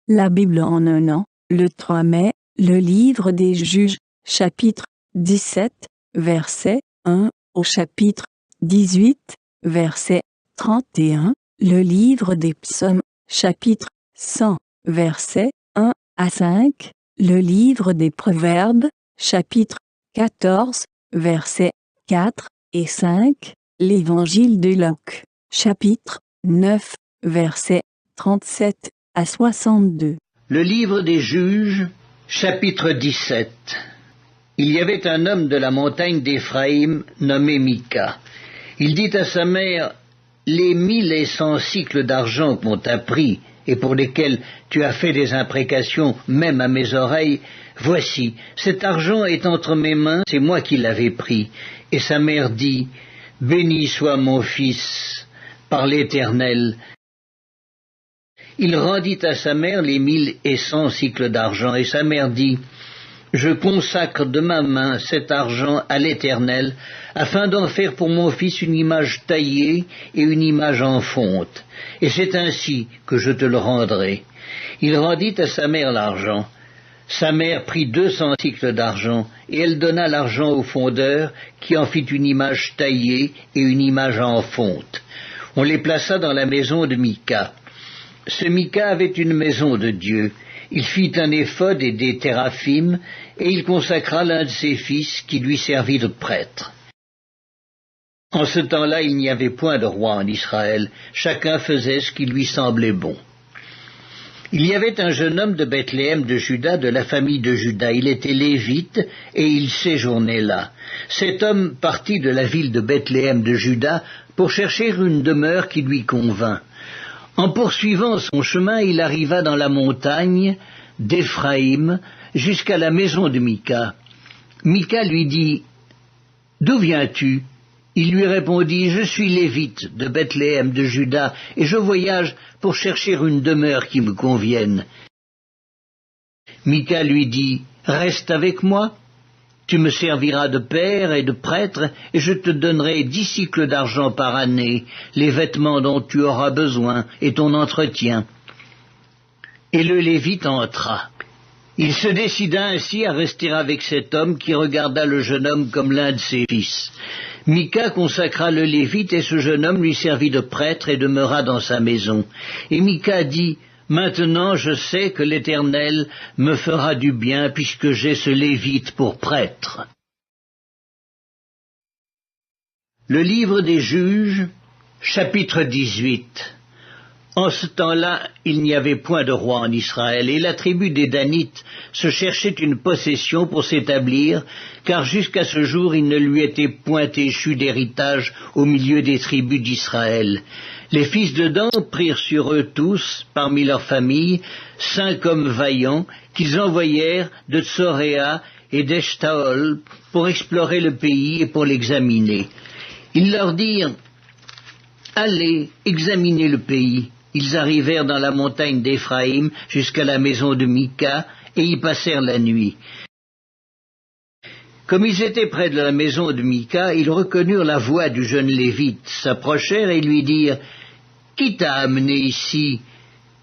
La Bible en un an, le 3 mai, le livre des Juges, chapitre 17, verset 1 au chapitre 18, verset 31, le livre des Psaumes, chapitre 100, verset 1 à 5, le livre des Proverbes, chapitre 14, versets 4 et 5, l'évangile de Luc, chapitre 9, versets 37 à 62. Le livre des Juges, chapitre 17. Il y avait un homme de la montagne d'Éphraïm nommé Mika. Il dit à sa mère, « Les 1100 cycles d'argent qu'on t'a pris et pour lesquels tu as fait des imprécations même à mes oreilles, voici, cet argent est entre mes mains, c'est moi qui l'avais pris. » Et sa mère dit, « Béni soit mon fils par l'Éternel. » Il rendit à sa mère les 1100 cycles d'argent, et sa mère dit, « Je consacre de ma main cet argent à l'Éternel, afin d'en faire pour mon fils une image taillée et une image en fonte, et c'est ainsi que je te le rendrai. » Il rendit à sa mère l'argent. Sa mère prit 200 cycles d'argent, et elle donna l'argent au fondeur, qui en fit une image taillée et une image en fonte. On les plaça dans la maison de Mika. Ce Mika avait une maison de Dieu. Il fit un éphod et des téraphim, et il consacra l'un de ses fils qui lui servit de prêtre. En ce temps-là, il n'y avait point de roi en Israël. Chacun faisait ce qui lui semblait bon. Il y avait un jeune homme de Bethléem de Juda, de la famille de Juda. Il était lévite, et il séjournait là. Cet homme partit de la ville de Bethléem de Juda pour chercher une demeure qui lui convint. En poursuivant son chemin, il arriva dans la montagne d'Éphraïm jusqu'à la maison de Mika. Mika lui dit, « D'où viens-tu » Il lui répondit, « Je suis lévite de Bethléem de Juda, et je voyage pour chercher une demeure qui me convienne. » Mika lui dit, « Reste avec moi. Tu me serviras de père et de prêtre, et je te donnerai 10 cycles d'argent par année, les vêtements dont tu auras besoin, et ton entretien. » Et le Lévite entra. Il se décida ainsi à rester avec cet homme qui regarda le jeune homme comme l'un de ses fils. Mika consacra le Lévite, et ce jeune homme lui servit de prêtre et demeura dans sa maison. Et Mika dit, « Maintenant je sais que l'Éternel me fera du bien, puisque j'ai ce Lévite pour prêtre. » Le livre des Juges, chapitre 18. En ce temps-là, il n'y avait point de roi en Israël, et la tribu des Danites se cherchait une possession pour s'établir, car jusqu'à ce jour il ne lui était point échu d'héritage au milieu des tribus d'Israël. Les fils de Dan prirent sur eux tous, parmi leurs familles, 5 hommes vaillants, qu'ils envoyèrent de Tsoréa et d'Eshtaol pour explorer le pays et pour l'examiner. Ils leur dirent, « Allez, examinez le pays. » Ils arrivèrent dans la montagne d'Éphraïm jusqu'à la maison de Mika, et y passèrent la nuit. Comme ils étaient près de la maison de Mika, ils reconnurent la voix du jeune Lévite, s'approchèrent et lui dirent, « Qui t'a amené ici?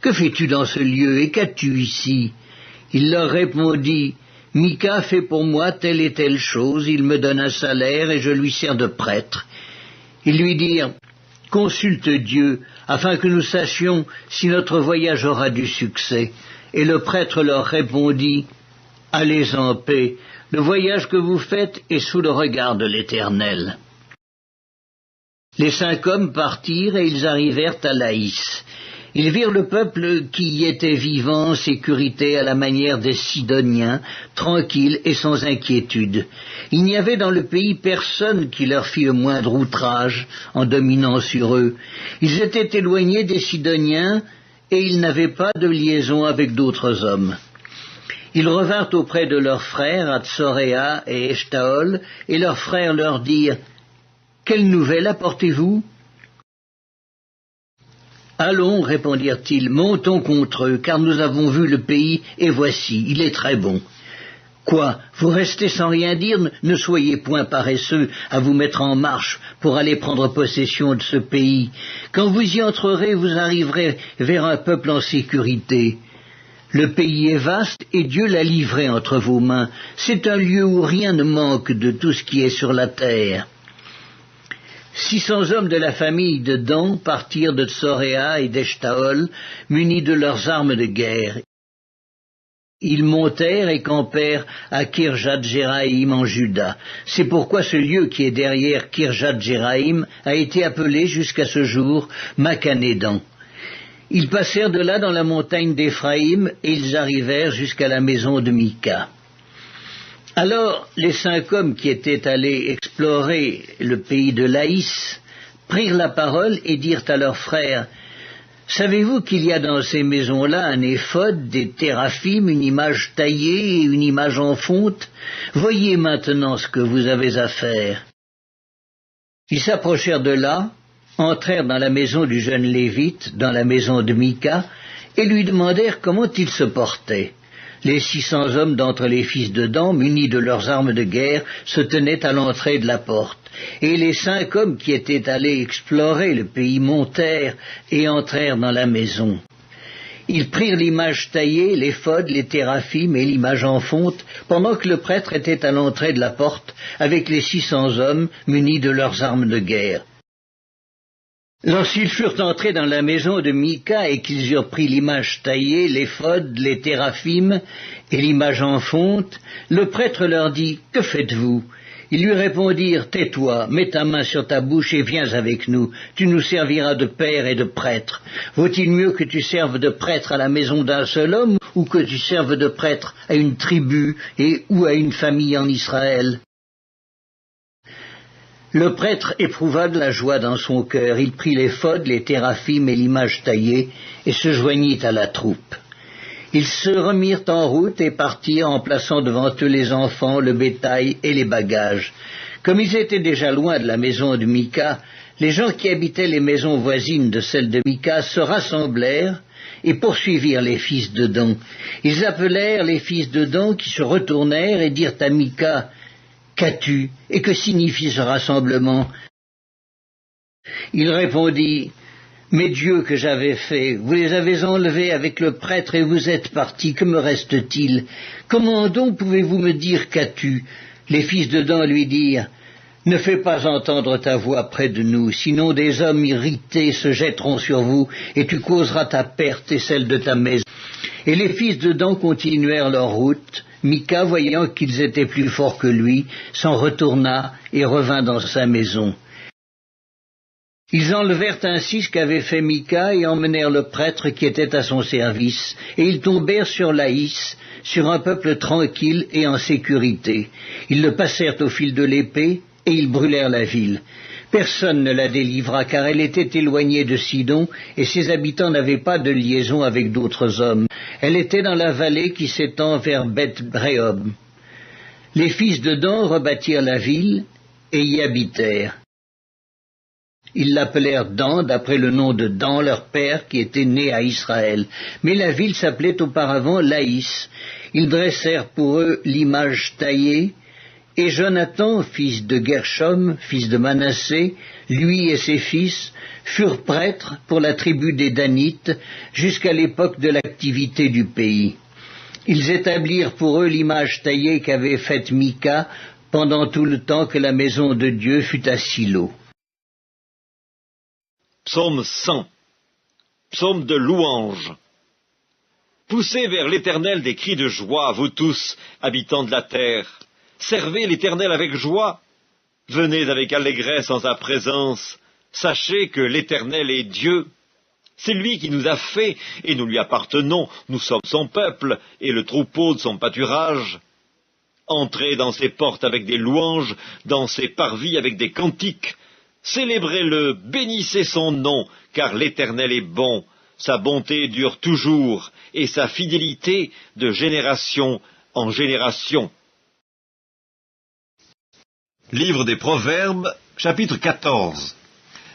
Que fais-tu dans ce lieu, et qu'as-tu ici ?» Il leur répondit, « Mika fait pour moi telle et telle chose, il me donne un salaire et je lui sers de prêtre. » Ils lui dirent, « Consulte Dieu, afin que nous sachions si notre voyage aura du succès. » Et le prêtre leur répondit, « Allez en paix, le voyage que vous faites est sous le regard de l'Éternel. » Les 5 hommes partirent et ils arrivèrent à Laïs. Ils virent le peuple qui y était vivant en sécurité à la manière des Sidoniens, tranquille et sans inquiétude. Il n'y avait dans le pays personne qui leur fît le moindre outrage en dominant sur eux. Ils étaient éloignés des Sidoniens et ils n'avaient pas de liaison avec d'autres hommes. Ils revinrent auprès de leurs frères à Tsoréa et Eshtaol, et leurs frères leur dirent, « Quelle nouvelle apportez-vous » « Allons, répondirent-ils, montons contre eux, car nous avons vu le pays, et voici, il est très bon. » « Quoi, vous restez sans rien dire? Ne soyez point paresseux à vous mettre en marche pour aller prendre possession de ce pays. Quand vous y entrerez, vous arriverez vers un peuple en sécurité. Le pays est vaste et Dieu l'a livré entre vos mains. C'est un lieu où rien ne manque de tout ce qui est sur la terre. 600 hommes de la famille de Dan partirent de Tsoréa et d'Eshtaol, munis de leurs armes de guerre. Ils montèrent et campèrent à Kirjath-Jéraïm en Juda. C'est pourquoi ce lieu qui est derrière Kirjath-Jéraïm a été appelé jusqu'à ce jour Makhanedan. Ils passèrent de là dans la montagne d'Éphraïm et ils arrivèrent jusqu'à la maison de Mika. Alors les 5 hommes qui étaient allés explorer le pays de Laïs prirent la parole et dirent à leurs frères: savez-vous qu'il y a dans ces maisons-là un éphod, des téraphim, une image taillée et une image en fonte? Voyez maintenant ce que vous avez à faire. Ils s'approchèrent de là, entrèrent dans la maison du jeune Lévite, dans la maison de Mika, et lui demandèrent comment il se portait. Les 600 hommes d'entre les fils de Dan, munis de leurs armes de guerre, se tenaient à l'entrée de la porte. Et les 5 hommes qui étaient allés explorer le pays montèrent et entrèrent dans la maison. Ils prirent l'image taillée, l'éphod, les téraphim et l'image en fonte, pendant que le prêtre était à l'entrée de la porte, avec les 600 hommes munis de leurs armes de guerre. Lorsqu'ils furent entrés dans la maison de Mika et qu'ils eurent pris l'image taillée, l'éphod, les téraphim et l'image en fonte, le prêtre leur dit: « Que faites-vous » Ils lui répondirent: « Tais-toi, mets ta main sur ta bouche et viens avec nous, tu nous serviras de père et de prêtre. Vaut-il mieux que tu serves de prêtre à la maison d'un seul homme, ou que tu serves de prêtre à une tribu ou à une famille en Israël ?» Le prêtre éprouva de la joie dans son cœur. Il prit l'éphod, les téraphim et l'image taillée, et se joignit à la troupe. Ils se remirent en route et partirent en plaçant devant eux les enfants, le bétail et les bagages. Comme ils étaient déjà loin de la maison de Mika, les gens qui habitaient les maisons voisines de celle de Mika se rassemblèrent et poursuivirent les fils de Dan. Ils appelèrent les fils de Dan qui se retournèrent et dirent à Mika: « Qu'as-tu et que signifie ce rassemblement ?» Il répondit: « Mes dieux que j'avais faits, vous les avez enlevés avec le prêtre et vous êtes partis, que me reste-t-il? Comment donc pouvez-vous me dire qu'as-tu » Les fils de Dan lui dirent: « Ne fais pas entendre ta voix près de nous, sinon des hommes irrités se jetteront sur vous, et tu causeras ta perte et celle de ta maison. » Et les fils de Dan continuèrent leur route. Mika, voyant qu'ils étaient plus forts que lui, s'en retourna et revint dans sa maison. Ils enlevèrent ainsi ce qu'avait fait Mika et emmenèrent le prêtre qui était à son service, et ils tombèrent sur Laïs, sur un peuple tranquille et en sécurité. Ils le passèrent au fil de l'épée, et ils brûlèrent la ville. Personne ne la délivra, car elle était éloignée de Sidon, et ses habitants n'avaient pas de liaison avec d'autres hommes. Elle était dans la vallée qui s'étend vers Beth-Réhob. Les fils de Dan rebâtirent la ville, et y habitèrent. Ils l'appelèrent Dan, d'après le nom de Dan, leur père, qui était né à Israël. Mais la ville s'appelait auparavant Laïs. Ils dressèrent pour eux l'image taillée, et Jonathan, fils de Gershom, fils de Manassé, lui et ses fils, furent prêtres pour la tribu des Danites jusqu'à l'époque de l'activité du pays. Ils établirent pour eux l'image taillée qu'avait faite Mika pendant tout le temps que la maison de Dieu fut à Silo. Psaume 100. Psaume de louange. Poussez vers l'Éternel des cris de joie, vous tous, habitants de la terre. Servez l'Éternel avec joie. Venez avec allégresse en sa présence. Sachez que l'Éternel est Dieu. C'est lui qui nous a fait, et nous lui appartenons. Nous sommes son peuple, et le troupeau de son pâturage. Entrez dans ses portes avec des louanges, dans ses parvis avec des cantiques. Célébrez-le, bénissez son nom, car l'Éternel est bon. Sa bonté dure toujours, et sa fidélité de génération en génération. Livre des Proverbes, chapitre 14.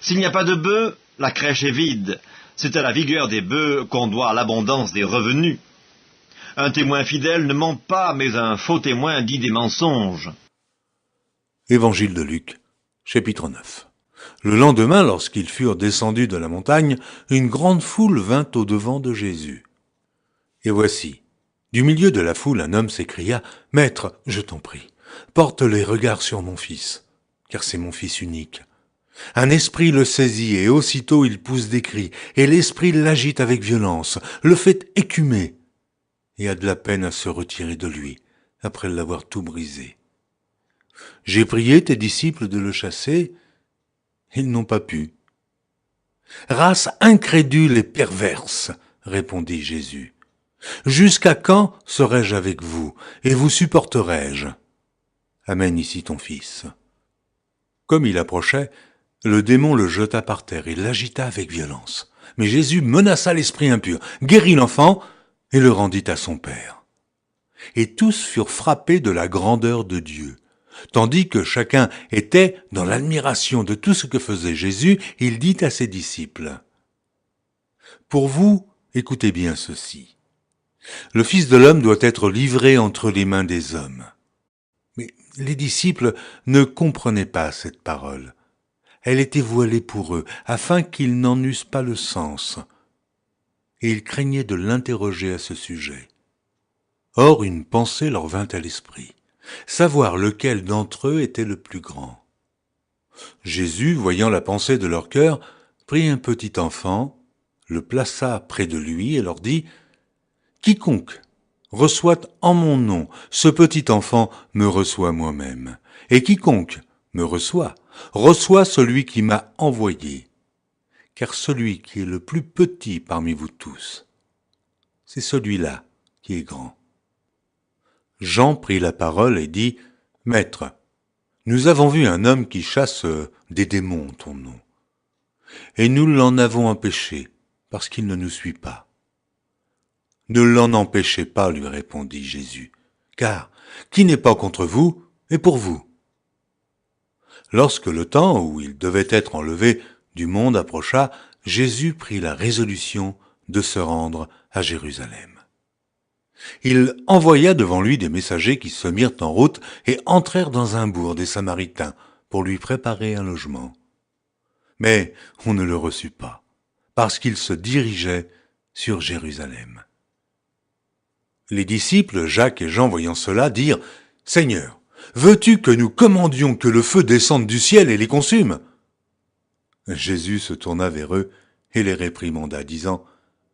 S'il n'y a pas de bœufs, la crèche est vide. C'est à la vigueur des bœufs qu'on doit l'abondance des revenus. Un témoin fidèle ne ment pas, mais un faux témoin dit des mensonges. Évangile de Luc, chapitre 9. Le lendemain, lorsqu'ils furent descendus de la montagne, une grande foule vint au-devant de Jésus. Et voici, du milieu de la foule, un homme s'écria, « Maître, je t'en prie, porte les regards sur mon fils, car c'est mon fils unique. » Un esprit le saisit et aussitôt il pousse des cris, et l'esprit l'agite avec violence, le fait écumer, et a de la peine à se retirer de lui, après l'avoir tout brisé. J'ai prié tes disciples de le chasser, ils n'ont pas pu. Race incrédule et perverse, répondit Jésus. Jusqu'à quand serai-je avec vous, et vous supporterai-je? Amène ici ton fils. Comme il approchait, le démon le jeta par terre et l'agita avec violence. Mais Jésus menaça l'esprit impur, guérit l'enfant et le rendit à son père. Et tous furent frappés de la grandeur de Dieu. Tandis que chacun était dans l'admiration de tout ce que faisait Jésus, il dit à ses disciples, « Pour vous, écoutez bien ceci. Le Fils de l'homme doit être livré entre les mains des hommes. » Mais les disciples ne comprenaient pas cette parole. Elle était voilée pour eux, afin qu'ils n'en eussent pas le sens. Et ils craignaient de l'interroger à ce sujet. Or, une pensée leur vint à l'esprit, savoir lequel d'entre eux était le plus grand. Jésus, voyant la pensée de leur cœur, prit un petit enfant, le plaça près de lui et leur dit, « Quiconque reçoit en mon nom ce petit enfant me reçoit moi-même, et quiconque me reçoit celui qui m'a envoyé, car celui qui est le plus petit parmi vous tous, c'est celui-là qui est grand. » Jean prit la parole et dit, « Maître, nous avons vu un homme qui chasse des démons en ton nom, et nous l'en avons empêché, parce qu'il ne nous suit pas. » « Ne l'en empêchez pas, lui répondit Jésus, car qui n'est pas contre vous est pour vous. » Lorsque le temps où il devait être enlevé du monde approcha, Jésus prit la résolution de se rendre à Jérusalem. Il envoya devant lui des messagers qui se mirent en route et entrèrent dans un bourg des Samaritains pour lui préparer un logement. Mais on ne le reçut pas, parce qu'il se dirigeait sur Jérusalem. Les disciples, Jacques et Jean, voyant cela, dirent, « Seigneur, veux-tu que nous commandions que le feu descende du ciel et les consume ?» Jésus se tourna vers eux et les réprimanda, disant,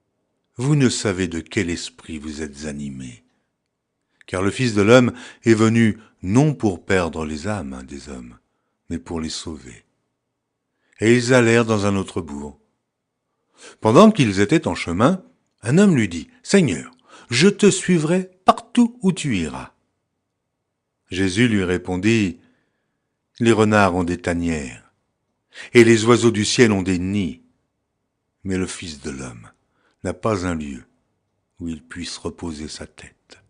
« Vous ne savez de quel esprit vous êtes animés, car le Fils de l'homme est venu non pour perdre les âmes des hommes, mais pour les sauver. » Et ils allèrent dans un autre bourg. Pendant qu'ils étaient en chemin, un homme lui dit, « Seigneur, je te suivrai partout où tu iras. » Jésus lui répondit, « Les renards ont des tanières, et les oiseaux du ciel ont des nids, mais le Fils de l'homme n'a pas un lieu où il puisse reposer sa tête. »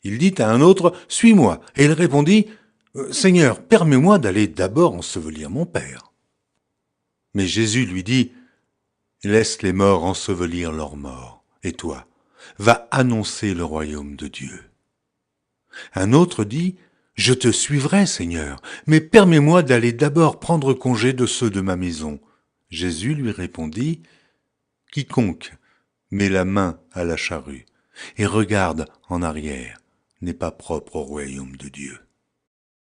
Il dit à un autre, « Suis-moi. » Et il répondit, « Seigneur, permets-moi d'aller d'abord ensevelir mon Père. » Mais Jésus lui dit, « Laisse les morts ensevelir leurs morts. Et toi, va annoncer le royaume de Dieu. » Un autre dit, « Je te suivrai, Seigneur, mais permets-moi d'aller d'abord prendre congé de ceux de ma maison. » Jésus lui répondit, « Quiconque met la main à la charrue et regarde en arrière n'est pas propre au royaume de Dieu. »